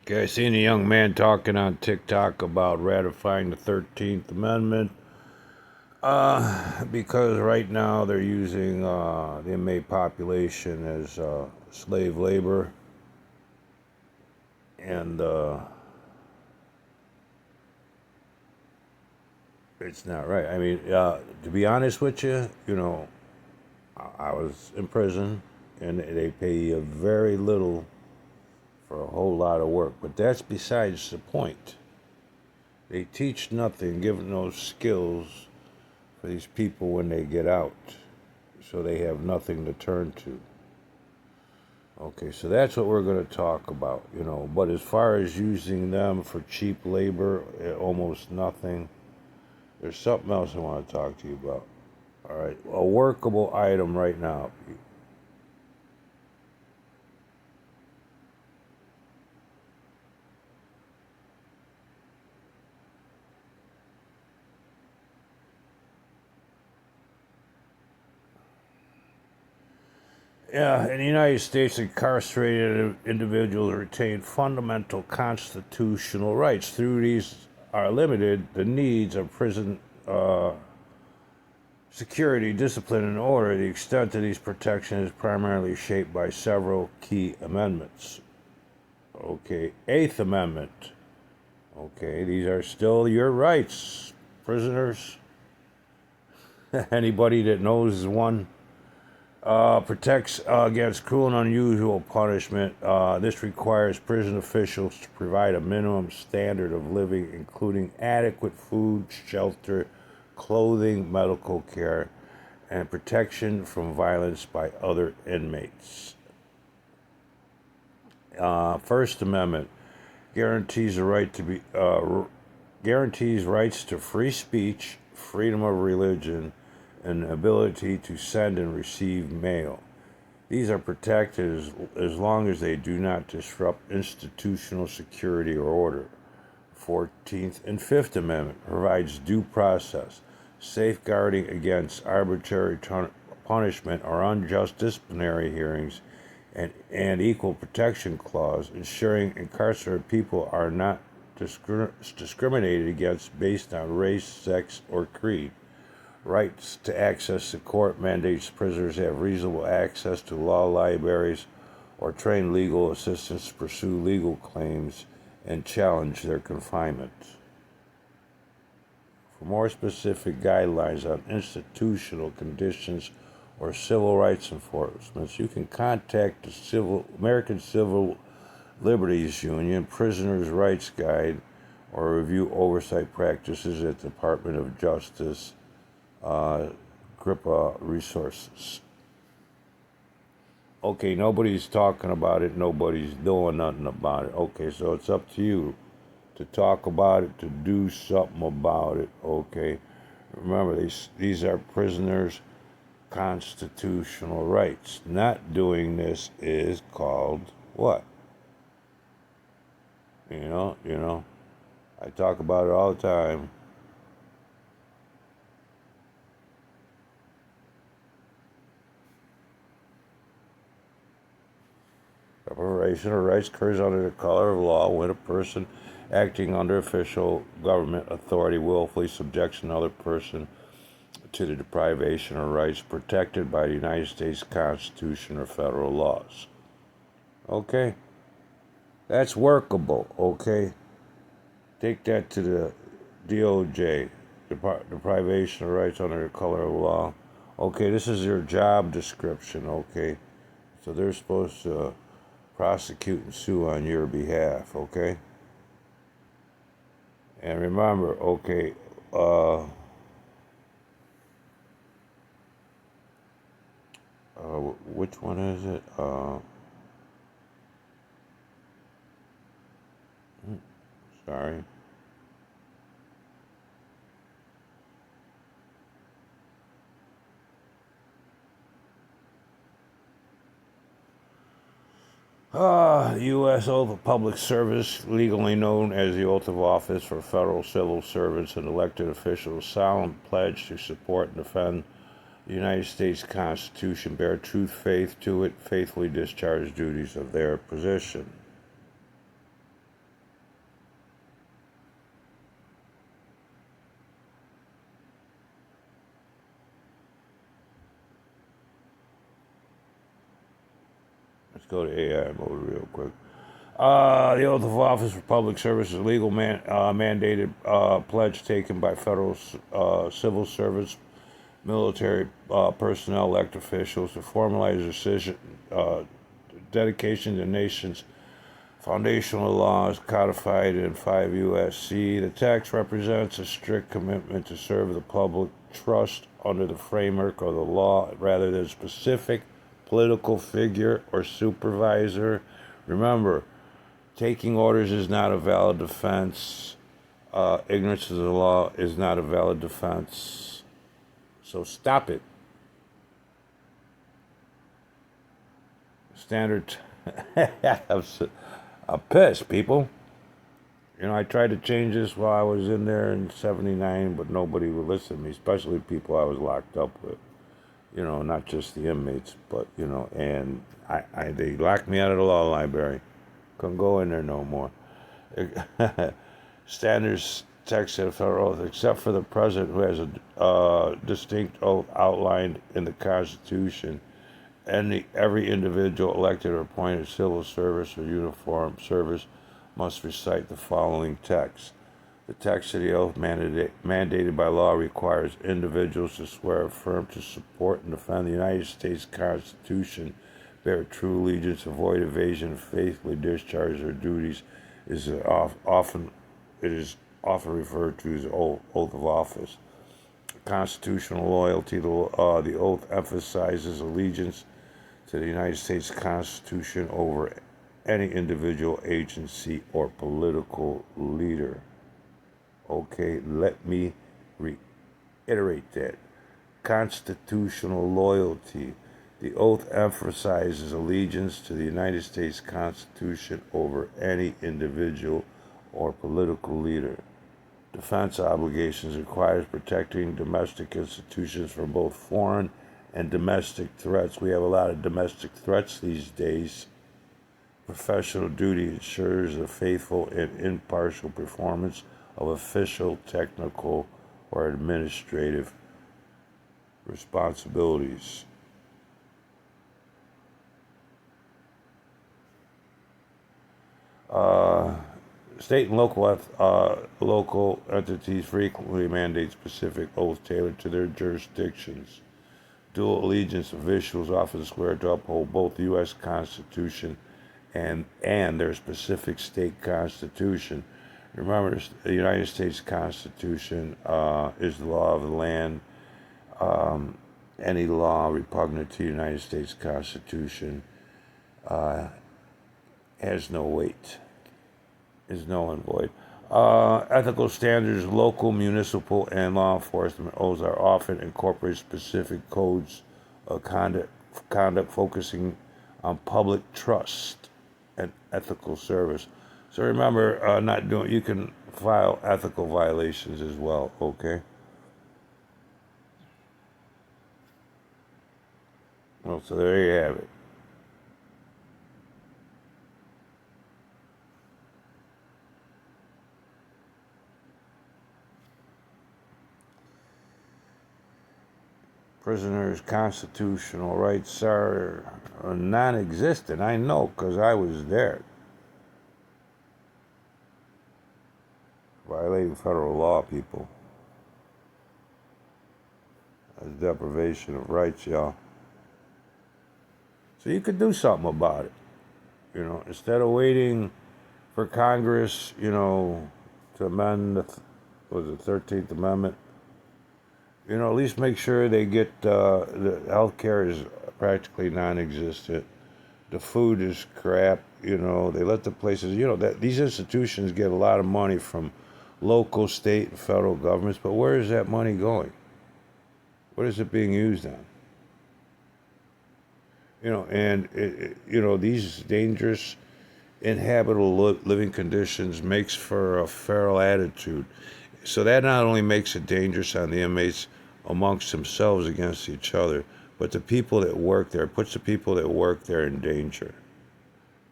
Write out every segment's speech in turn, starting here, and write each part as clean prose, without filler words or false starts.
Okay, I seen a young man talking on TikTok about ratifying the 13th Amendment because right now they're using the inmate population as slave labor, and it's not right. I mean, to be honest with you, I was in prison, and they pay you very little for a whole lot of work, but that's besides the point. They teach nothing, give no skills for these people when they get out, so they have nothing to turn to. Okay, so that's what we're going to talk about. But as far as using them for cheap labor, almost nothing. There's something else I want to talk to you about. All right, a workable item right now. Yeah, in the United States, incarcerated individuals retain fundamental constitutional rights. Through these are limited the needs of prison security, discipline, and order. The extent of these protections is primarily shaped by several key amendments. Okay, Eighth Amendment. Okay, these are still your rights, prisoners. Anybody that knows one. Protects against cruel and unusual punishment. This requires prison officials to provide a minimum standard of living, including adequate food, shelter, clothing, medical care, and protection from violence by other inmates. First Amendment guarantees the right to be guarantees rights to free speech, freedom of religion, and ability to send and receive mail. These are protected as long as they do not disrupt institutional security or order. 14th and 5th Amendment provides due process, safeguarding against arbitrary punishment or unjust disciplinary hearings, and equal protection clause, ensuring incarcerated people are not discriminated against based on race, sex, or creed. Rights to access to court mandates prisoners have reasonable access to law libraries or trained legal assistants to pursue legal claims and challenge their confinement. For more specific guidelines on institutional conditions or civil rights enforcement, you can contact the American Civil Liberties Union, Prisoners' Rights Guide, or review oversight practices at the Department of Justice, CRIPA resources. Okay, nobody's talking about it, nobody's doing nothing about it. Okay, so it's up to you to talk about it, to do something about it. Okay, remember, these are prisoners' constitutional rights. Not doing this is called what? I talk about it all the time. Deprivation of rights occurs under the color of law when a person acting under official government authority willfully subjects another person to the deprivation of rights protected by the United States Constitution or federal laws. Okay? That's workable, okay? Take that to the DOJ, deprivation of rights under the color of law. Okay, this is your job description, okay? So they're supposed to prosecute and sue on your behalf, okay? And remember, okay, which one is it? Sorry. The U.S. Oath of Public Service, legally known as the Oath of Office for federal civil servants and elected officials, solemn pledge to support and defend the United States Constitution, bear true faith to it, faithfully discharge duties of their position. Let's go to AI mode real quick. The oath of office for public service is a legal mandated pledge taken by federal civil service, military personnel, elected officials to formalize decision, dedication to the nation's foundational laws codified in 5 U.S.C. The text represents a strict commitment to serve the public trust under the framework of the law rather than a specific political figure or supervisor. Remember, taking orders is not a valid defense. Ignorance of the law is not a valid defense. So stop it. Standard. I'm pissed, people. You know, I tried to change this while I was in there in '79, but nobody would listen to me, especially people I was locked up with. You know, not just the inmates, but, you know, and they locked me out of the law library. Couldn't go in there no more. Standards text of federal oath, except for the president who has a distinct oath outlined in the Constitution. Every individual elected or appointed civil service or uniform service must recite the following text. The text of the oath mandated by law requires individuals to swear affirm to support and defend the United States Constitution, bear true allegiance, avoid evasion, and faithfully discharge their duties. It is often referred to as oath of office. Constitutional loyalty. The oath emphasizes allegiance to the United States Constitution over any individual, agency, or political leader. Okay, let me reiterate that. Constitutional loyalty. The oath emphasizes allegiance to the United States Constitution over any individual or political leader. Defense obligations requires protecting domestic institutions from both foreign and domestic threats. We have a lot of domestic threats these days. Professional duty ensures the faithful and impartial performance of official, technical, or administrative responsibilities. State and local entities frequently mandate specific oaths tailored to their jurisdictions. Dual allegiance officials often swear to uphold both the U.S. Constitution and their specific state constitution. Remember, the United States Constitution is the law of the land. Any law repugnant to the United States Constitution has no weight, is null and void. Ethical standards, local, municipal, and law enforcement oaths are often incorporate specific codes of conduct focusing on public trust and ethical service. So remember, you can file ethical violations as well, okay? Well, so there you have it. Prisoners' constitutional rights are non-existent. I know, because I was there. Violating federal law, people. That's deprivation of rights, y'all. So you could do something about it. You know, instead of waiting for Congress, you know, to amend the 13th Amendment, you know, at least make sure they get the health care is practically non-existent. The food is crap. You know, they let the places. You know that these institutions get a lot of money from local, state, and federal governments. But where is that money going? What is it being used on? You know, and you know, these dangerous, inhabitable living conditions makes for a feral attitude. So that not only makes it dangerous on the inmates amongst themselves against each other, but the people that work there, puts the people that work there in danger.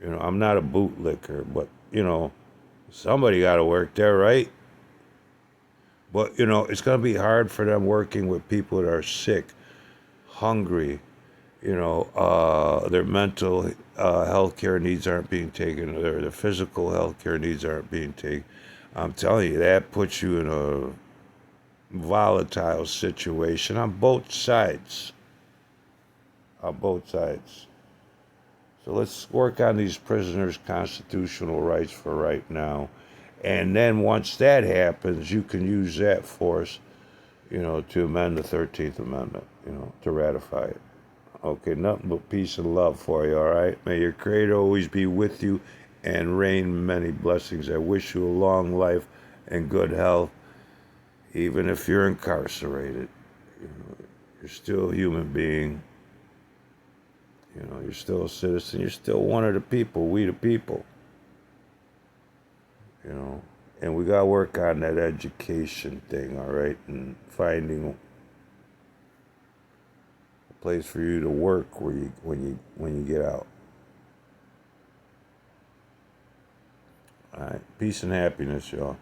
You know, I'm not a bootlicker, but, you know, somebody got to work there, right? But, you know, it's going to be hard for them working with people that are sick, hungry, their mental health care needs aren't being taken, or their physical health care needs aren't being taken. I'm telling you, that puts you in a volatile situation on both sides. On both sides. So let's work on these prisoners' constitutional rights for right now. And then once that happens, you can use that force, to amend the 13th Amendment, to ratify it. Okay, nothing but peace and love for you, all right? May your Creator always be with you and rain many blessings. I wish you a long life and good health, even if you're incarcerated. You're still a human being. You're still a citizen. You're still one of the people, we the people. And we got to work on that education thing, all right? And finding a place for you to work when you get out. All right. Peace and happiness, y'all.